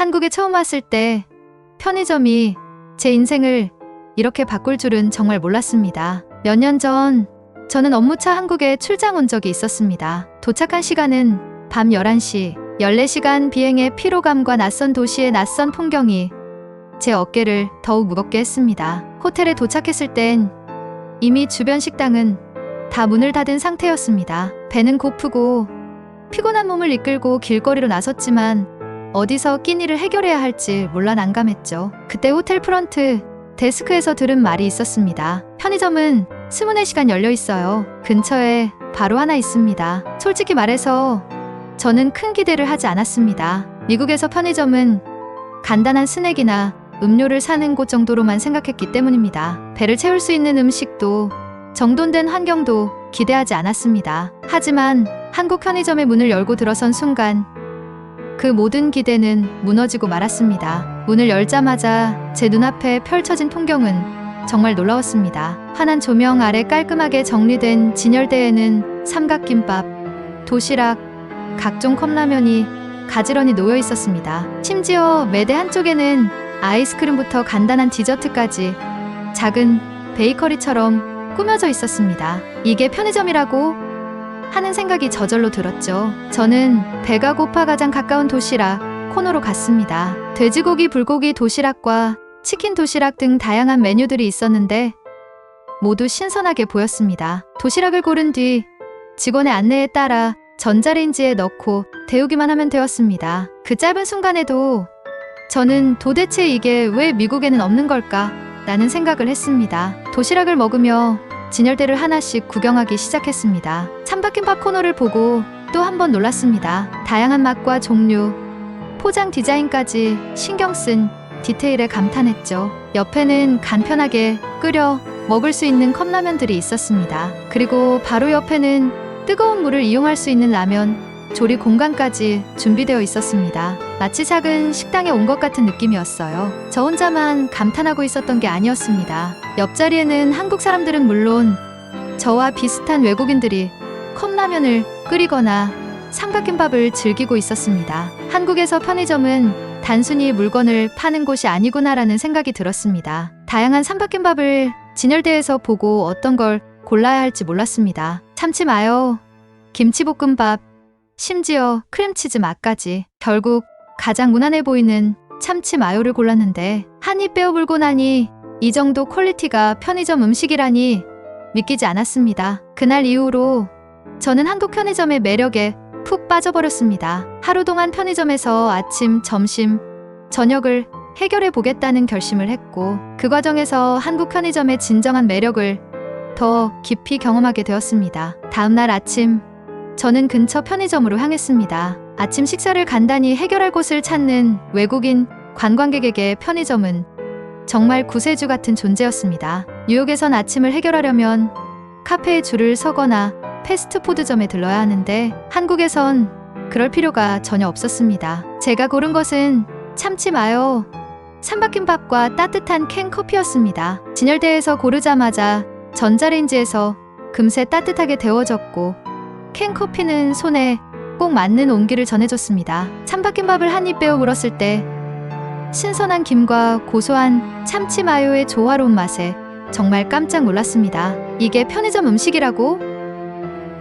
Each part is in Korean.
한국에 처음 왔을 때 편의점이 제 인생을 이렇게 바꿀 줄은 정말 몰랐습니다. 몇 년 전 저는 업무차 한국에 출장 온 적이 있었습니다. 도착한 시간은 밤 11시, 14시간 비행의 피로감과 낯선 도시의 낯선 풍경이 제 어깨를 더욱 무겁게 했습니다. 호텔에 도착했을 땐 이미 주변 식당은 다 문을 닫은 상태였습니다. 배는 고프고 피곤한 몸을 이끌고 길거리로 나섰지만 어디서 끼니를 해결해야 할지 몰라 난감했죠. 그때 호텔 프런트 데스크에서 들은 말이 있었습니다. 편의점은 24시간 열려 있어요. 근처에 바로 하나 있습니다. 솔직히 말해서 저는 큰 기대를 하지 않았습니다. 미국에서 편의점은 간단한 스낵이나 음료를 사는 곳 정도로만 생각했기 때문입니다. 배를 채울 수 있는 음식도 정돈된 환경도 기대하지 않았습니다. 하지만 한국 편의점의 문을 열고 들어선 순간 그 모든 기대는 무너지고 말았습니다. 문을 열자마자 제 눈앞에 펼쳐진 풍경은 정말 놀라웠습니다. 환한 조명 아래 깔끔하게 정리된 진열대에는 삼각김밥, 도시락, 각종 컵라면이 가지런히 놓여 있었습니다. 심지어 매대 한쪽에는 아이스크림부터 간단한 디저트까지 작은 베이커리처럼 꾸며져 있었습니다. 이게 편의점이라고 하는 생각이 저절로 들었죠. 저는 배가 고파 가장 가까운 도시락 코너로 갔습니다. 돼지고기, 불고기 도시락과 치킨 도시락 등 다양한 메뉴들이 있었는데 모두 신선하게 보였습니다. 도시락을 고른 뒤 직원의 안내에 따라 전자레인지에 넣고 데우기만 하면 되었습니다. 그 짧은 순간에도 저는 도대체 이게 왜 미국에는 없는 걸까? 라는 생각을 했습니다. 도시락을 먹으며 진열대를 하나씩 구경하기 시작했습니다. 찬밥김밥 코너를 보고 또 한 번 놀랐습니다. 다양한 맛과 종류, 포장 디자인까지 신경 쓴 디테일에 감탄했죠. 옆에는 간편하게 끓여 먹을 수 있는 컵라면들이 있었습니다. 그리고 바로 옆에는 뜨거운 물을 이용할 수 있는 라면, 조리 공간까지 준비되어 있었습니다. 마치 작은 식당에 온 것 같은 느낌이었어요. 저 혼자만 감탄하고 있었던 게 아니었습니다. 옆자리에는 한국 사람들은 물론 저와 비슷한 외국인들이 컵라면을 끓이거나 삼각김밥을 즐기고 있었습니다. 한국에서 편의점은 단순히 물건을 파는 곳이 아니구나라는 생각이 들었습니다. 다양한 삼각김밥을 진열대에서 보고 어떤 걸 골라야 할지 몰랐습니다. 참치 마요, 김치볶음밥, 심지어 크림치즈 맛까지. 결국 가장 무난해 보이는 참치 마요를 골랐는데 한 입 베어물고 나니 이 정도 퀄리티가 편의점 음식이라니 믿기지 않았습니다. 그날 이후로 저는 한국 편의점의 매력에 푹 빠져버렸습니다. 하루 동안 편의점에서 아침, 점심, 저녁을 해결해 보겠다는 결심을 했고 그 과정에서 한국 편의점의 진정한 매력을 더 깊이 경험하게 되었습니다. 다음날 아침 저는 근처 편의점으로 향했습니다. 아침 식사를 간단히 해결할 곳을 찾는 외국인 관광객에게 편의점은 정말 구세주 같은 존재였습니다. 뉴욕에선 아침을 해결하려면 카페에 줄을 서거나 패스트푸드점에 들러야 하는데 한국에선 그럴 필요가 전혀 없었습니다. 제가 고른 것은 참치 마요, 삼박김밥과 따뜻한 캔 커피였습니다. 진열대에서 고르자마자 전자레인지에서 금세 따뜻하게 데워졌고 캔 커피는 손에 꼭 맞는 온기를 전해줬습니다. 삼박김밥을 한 입 베어 물었을 때 신선한 김과 고소한 참치 마요의 조화로운 맛에 정말 깜짝 놀랐습니다. 이게 편의점 음식이라고?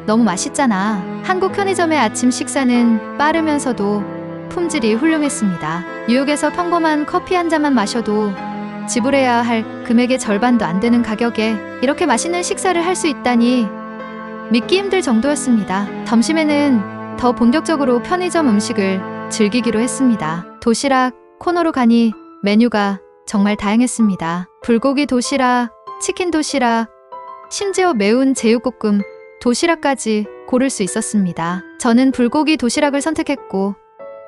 너무 맛있잖아. 한국 편의점의 아침 식사는 빠르면서도 품질이 훌륭했습니다. 뉴욕에서 평범한 커피 한 잔만 마셔도 지불해야 할 금액의 절반도 안 되는 가격에 이렇게 맛있는 식사를 할 수 있다니 믿기 힘들 정도였습니다. 점심에는 더 본격적으로 편의점 음식을 즐기기로 했습니다. 도시락 코너로 가니 메뉴가 정말 다양했습니다. 불고기 도시락, 치킨 도시락, 심지어 매운 제육볶음 도시락까지 고를 수 있었습니다. 저는 불고기 도시락을 선택했고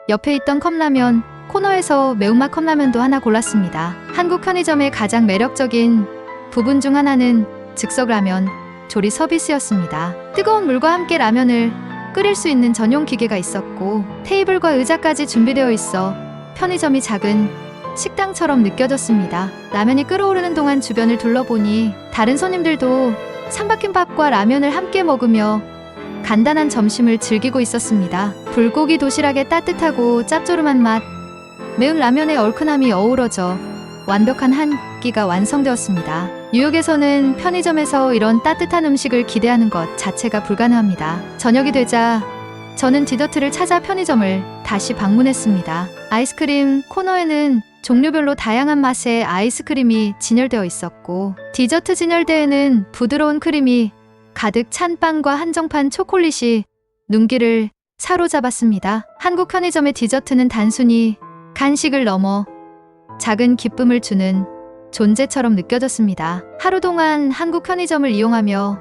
옆에 있던 컵라면 코너에서 매운맛 컵라면도 하나 골랐습니다. 한국 편의점의 가장 매력적인 부분 중 하나는 즉석라면 조리 서비스였습니다. 뜨거운 물과 함께 라면을 끓일 수 있는 전용 기계가 있었고 테이블과 의자까지 준비되어 있어 편의점이 작은 식당처럼 느껴졌습니다. 라면이 끓어오르는 동안 주변을 둘러보니 다른 손님들도 삼박김밥과 라면을 함께 먹으며 간단한 점심을 즐기고 있었습니다. 불고기 도시락의 따뜻하고 짭조름한 맛, 매운 라면의 얼큰함이 어우러져 완벽한 한 끼가 완성되었습니다. 뉴욕에서는 편의점에서 이런 따뜻한 음식을 기대하는 것 자체가 불가능합니다. 저녁이 되자 저는 디저트를 찾아 편의점을 다시 방문했습니다. 아이스크림 코너에는 종류별로 다양한 맛의 아이스크림이 진열되어 있었고, 디저트 진열대에는 부드러운 크림이 가득 찬 빵과 한정판 초콜릿이 눈길을 사로잡았습니다. 한국 편의점의 디저트는 단순히 간식을 넘어 작은 기쁨을 주는 존재처럼 느껴졌습니다. 하루 동안 한국 편의점을 이용하며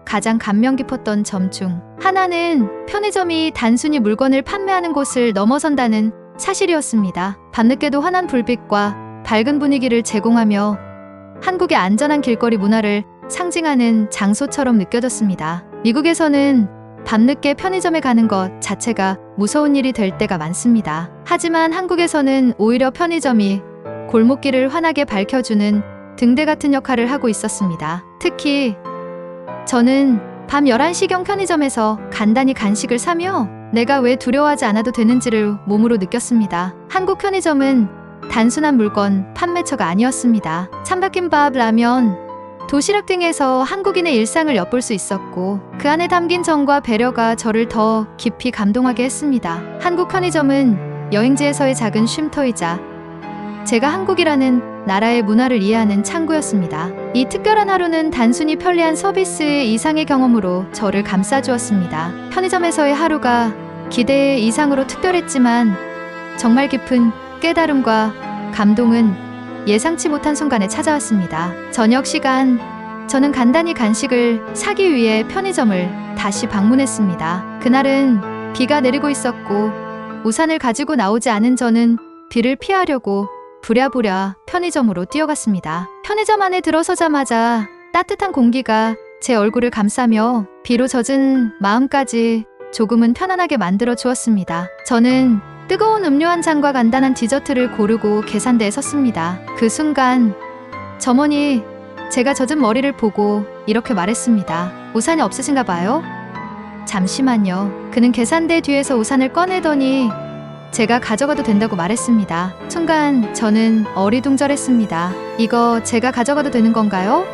가장 감명 깊었던 점 중 하나는 편의점이 단순히 물건을 판매하는 곳을 넘어선다는 사실이었습니다. 밤늦게도 환한 불빛과 밝은 분위기를 제공하며 한국의 안전한 길거리 문화를 상징하는 장소처럼 느껴졌습니다. 미국에서는 밤늦게 편의점에 가는 것 자체가 무서운 일이 될 때가 많습니다. 하지만 한국에서는 오히려 편의점이 골목길을 환하게 밝혀주는 등대 같은 역할을 하고 있었습니다. 특히 저는 밤 11시경 편의점에서 간단히 간식을 사며 내가 왜 두려워하지 않아도 되는지를 몸으로 느꼈습니다. 한국 편의점은 단순한 물건 판매처가 아니었습니다. 찬밥김밥, 라면, 도시락 등에서 한국인의 일상을 엿볼 수 있었고, 그 안에 담긴 정과 배려가 저를 더 깊이 감동하게 했습니다. 한국 편의점은 여행지에서의 작은 쉼터이자 제가 한국이라는 나라의 문화를 이해하는 창구였습니다. 이 특별한 하루는 단순히 편리한 서비스의 이상의 경험으로 저를 감싸주었습니다. 편의점에서의 하루가 기대 이상으로 특별했지만 정말 깊은 깨달음과 감동은 예상치 못한 순간에 찾아왔습니다. 저녁 시간, 저는 간단히 간식을 사기 위해 편의점을 다시 방문했습니다. 그날은 비가 내리고 있었고 우산을 가지고 나오지 않은 저는 비를 피하려고 부랴부랴 편의점으로 뛰어갔습니다. 편의점 안에 들어서자마자 따뜻한 공기가 제 얼굴을 감싸며 비로 젖은 마음까지 조금은 편안하게 만들어 주었습니다. 저는 뜨거운 음료 한 잔과 간단한 디저트를 고르고 계산대에 섰습니다. 그 순간 점원이 제가 젖은 머리를 보고 이렇게 말했습니다. 우산이 없으신가 봐요? 잠시만요. 그는 계산대 뒤에서 우산을 꺼내더니 제가 가져가도 된다고 말했습니다. 순간 저는 어리둥절했습니다. 이거 제가 가져가도 되는 건가요?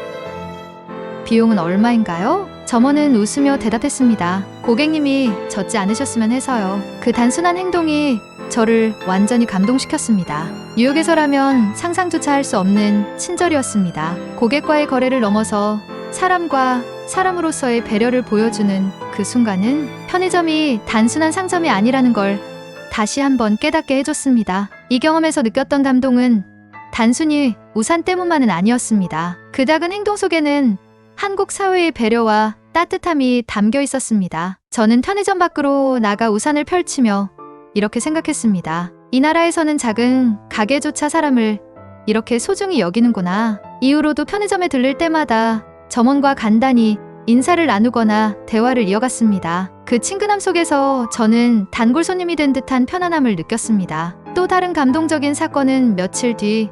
비용은 얼마인가요? 점원은 웃으며 대답했습니다. 고객님이 젖지 않으셨으면 해서요. 그 단순한 행동이 저를 완전히 감동시켰습니다. 뉴욕에서라면 상상조차 할 수 없는 친절이었습니다. 고객과의 거래를 넘어서 사람과 사람으로서의 배려를 보여주는 그 순간은 편의점이 단순한 상점이 아니라는 걸 다시 한번 깨닫게 해줬습니다. 이 경험에서 느꼈던 감동은 단순히 우산 때문만은 아니었습니다. 그 작은 행동 속에는 한국 사회의 배려와 따뜻함이 담겨 있었습니다. 저는 편의점 밖으로 나가 우산을 펼치며 이렇게 생각했습니다. 이 나라에서는 작은 가게조차 사람을 이렇게 소중히 여기는구나. 이후로도 편의점에 들릴 때마다 점원과 간단히 인사를 나누거나 대화를 이어갔습니다. 그 친근함 속에서 저는 단골 손님이 된 듯한 편안함을 느꼈습니다. 또 다른 감동적인 사건은 며칠 뒤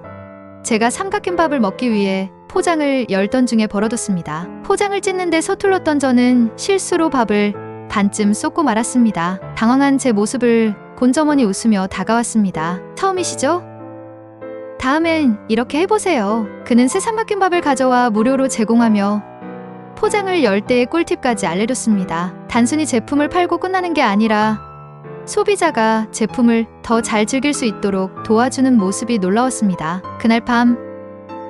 제가 삼각김밥을 먹기 위해 포장을 열던 중에 벌어졌습니다. 포장을 찢는데 서툴렀던 저는 실수로 밥을 반쯤 쏟고 말았습니다. 당황한 제 모습을 본 점원이 웃으며 다가왔습니다. 처음이시죠? 다음엔 이렇게 해보세요. 그는 새 삼각김밥을 가져와 무료로 제공하며 포장을 열 때의 꿀팁까지 알려줬습니다. 단순히 제품을 팔고 끝나는 게 아니라 소비자가 제품을 더 잘 즐길 수 있도록 도와주는 모습이 놀라웠습니다. 그날 밤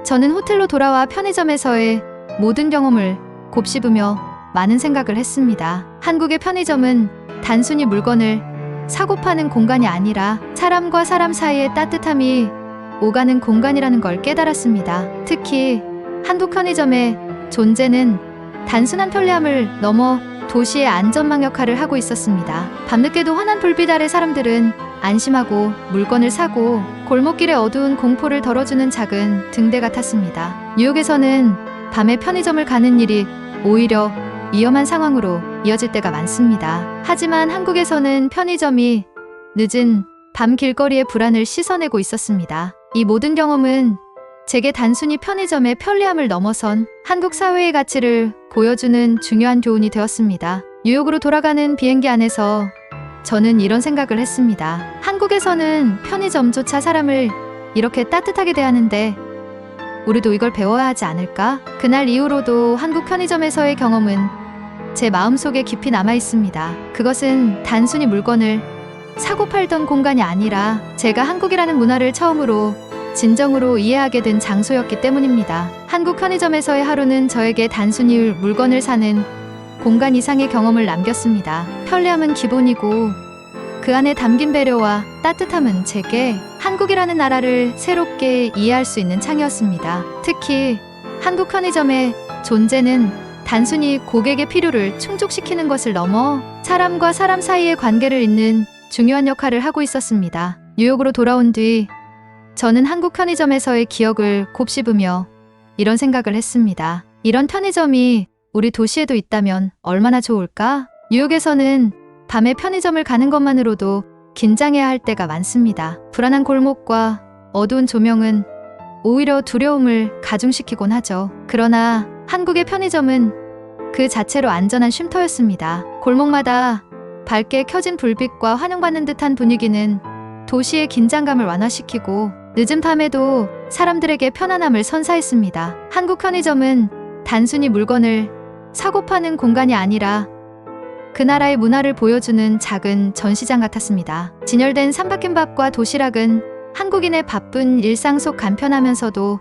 저는 호텔로 돌아와 편의점에서의 모든 경험을 곱씹으며 많은 생각을 했습니다. 한국의 편의점은 단순히 물건을 사고 파는 공간이 아니라 사람과 사람 사이의 따뜻함이 오가는 공간이라는 걸 깨달았습니다. 특히 한국 편의점의 존재는 단순한 편리함을 넘어 도시의 안전망 역할을 하고 있었습니다. 밤늦게도 환한 불빛 아래 사람들은 안심하고 물건을 사고 골목길의 어두운 공포를 덜어주는 작은 등대 같았습니다. 뉴욕에서는 밤에 편의점을 가는 일이 오히려 위험한 상황으로 이어질 때가 많습니다. 하지만 한국에서는 편의점이 늦은 밤 길거리의 불안을 씻어내고 있었습니다. 이 모든 경험은 제게 단순히 편의점의 편리함을 넘어선 한국 사회의 가치를 보여주는 중요한 교훈이 되었습니다. 뉴욕으로 돌아가는 비행기 안에서 저는 이런 생각을 했습니다. 한국에서는 편의점조차 사람을 이렇게 따뜻하게 대하는데 우리도 이걸 배워야 하지 않을까? 그날 이후로도 한국 편의점에서의 경험은 제 마음속에 깊이 남아 있습니다. 그것은 단순히 물건을 사고 팔던 공간이 아니라 제가 한국이라는 문화를 처음으로 진정으로 이해하게 된 장소였기 때문입니다. 한국 편의점에서의 하루는 저에게 단순히 물건을 사는 공간 이상의 경험을 남겼습니다. 편리함은 기본이고 그 안에 담긴 배려와 따뜻함은 제게 한국이라는 나라를 새롭게 이해할 수 있는 창이었습니다. 특히 한국 편의점의 존재는 단순히 고객의 필요를 충족시키는 것을 넘어 사람과 사람 사이의 관계를 잇는 중요한 역할을 하고 있었습니다. 뉴욕으로 돌아온 뒤 저는 한국 편의점에서의 기억을 곱씹으며 이런 생각을 했습니다. 이런 편의점이 우리 도시에도 있다면 얼마나 좋을까? 뉴욕에서는 밤에 편의점을 가는 것만으로도 긴장해야 할 때가 많습니다. 불안한 골목과 어두운 조명은 오히려 두려움을 가중시키곤 하죠. 그러나 한국의 편의점은 그 자체로 안전한 쉼터였습니다. 골목마다 밝게 켜진 불빛과 환영받는 듯한 분위기는 도시의 긴장감을 완화시키고 늦은 밤에도 사람들에게 편안함을 선사했습니다. 한국 편의점은 단순히 물건을 사고 파는 공간이 아니라 그 나라의 문화를 보여주는 작은 전시장 같았습니다. 진열된 삼각김밥과 도시락은 한국인의 바쁜 일상 속 간편하면서도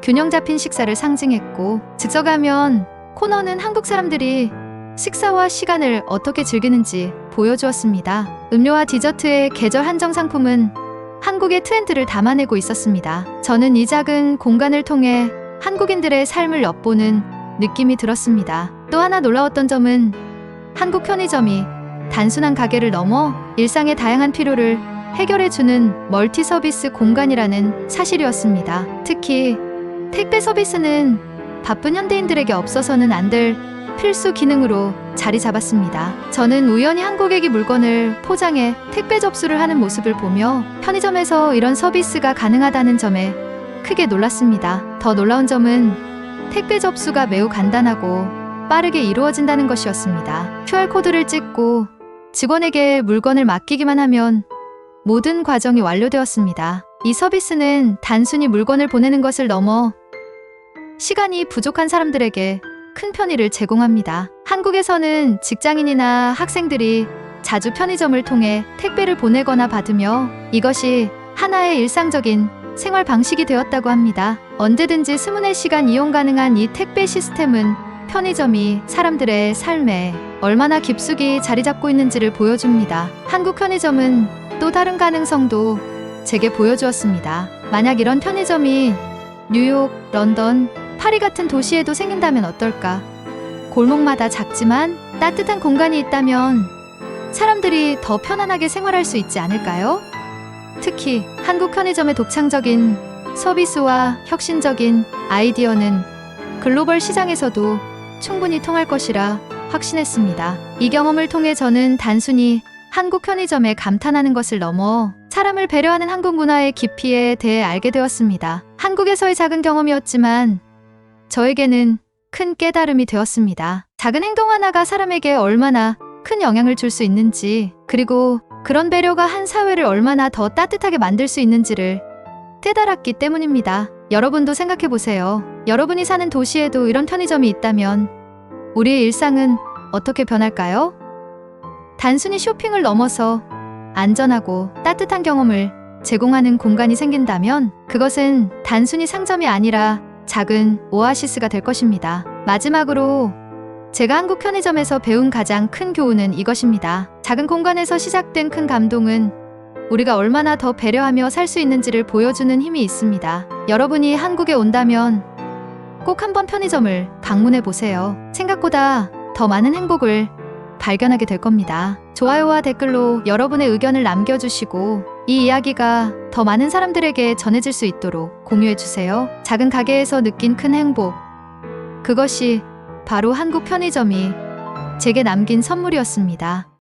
균형 잡힌 식사를 상징했고, 즉석하면 코너는 한국 사람들이 식사와 시간을 어떻게 즐기는지 보여주었습니다. 음료와 디저트의 계절 한정 상품은 한국의 트렌드를 담아내고 있었습니다. 저는 이 작은 공간을 통해 한국인들의 삶을 엿보는 느낌이 들었습니다. 또 하나 놀라웠던 점은 한국 편의점이 단순한 가게를 넘어 일상의 다양한 필요를 해결해주는 멀티 서비스 공간이라는 사실이었습니다. 특히 택배 서비스는 바쁜 현대인들에게 없어서는 안 될 필수 기능으로 자리 잡았습니다. 저는 우연히 한 고객이 물건을 포장해 택배 접수를 하는 모습을 보며 편의점에서 이런 서비스가 가능하다는 점에 크게 놀랐습니다. 더 놀라운 점은 택배 접수가 매우 간단하고 빠르게 이루어진다는 것이었습니다. QR코드를 찍고 직원에게 물건을 맡기기만 하면 모든 과정이 완료되었습니다. 이 서비스는 단순히 물건을 보내는 것을 넘어 시간이 부족한 사람들에게 큰 편의를 제공합니다. 한국에서는 직장인이나 학생들이 자주 편의점을 통해 택배를 보내거나 받으며 이것이 하나의 일상적인 생활 방식이 되었다고 합니다. 언제든지 24시간 이용 가능한 이 택배 시스템은 편의점이 사람들의 삶에 얼마나 깊숙이 자리 잡고 있는지를 보여줍니다. 한국 편의점은 또 다른 가능성도 제게 보여주었습니다. 만약 이런 편의점이 뉴욕, 런던, 파리 같은 도시에도 생긴다면 어떨까? 골목마다 작지만 따뜻한 공간이 있다면 사람들이 더 편안하게 생활할 수 있지 않을까요? 특히 한국 편의점의 독창적인 서비스와 혁신적인 아이디어는 글로벌 시장에서도 충분히 통할 것이라 확신했습니다. 이 경험을 통해 저는 단순히 한국 편의점에 감탄하는 것을 넘어 사람을 배려하는 한국 문화의 깊이에 대해 알게 되었습니다. 한국에서의 작은 경험이었지만 저에게는 큰 깨달음이 되었습니다. 작은 행동 하나가 사람에게 얼마나 큰 영향을 줄 수 있는지, 그리고 그런 배려가 한 사회를 얼마나 더 따뜻하게 만들 수 있는지를 깨달았기 때문입니다. 여러분도 생각해 보세요. 여러분이 사는 도시에도 이런 편의점이 있다면 우리의 일상은 어떻게 변할까요? 단순히 쇼핑을 넘어서 안전하고 따뜻한 경험을 제공하는 공간이 생긴다면 그것은 단순히 상점이 아니라 작은 오아시스가 될 것입니다. 마지막으로 제가 한국 편의점에서 배운 가장 큰 교훈은 이것입니다. 작은 공간에서 시작된 큰 감동은 우리가 얼마나 더 배려하며 살 수 있는지를 보여주는 힘이 있습니다. 여러분이 한국에 온다면 꼭 한번 편의점을 방문해 보세요. 생각보다 더 많은 행복을 발견하게 될 겁니다. 좋아요와 댓글로 여러분의 의견을 남겨주시고 이 이야기가 더 많은 사람들에게 전해질 수 있도록 공유해주세요. 작은 가게에서 느낀 큰 행복, 그것이 바로 한국 편의점이 제게 남긴 선물이었습니다.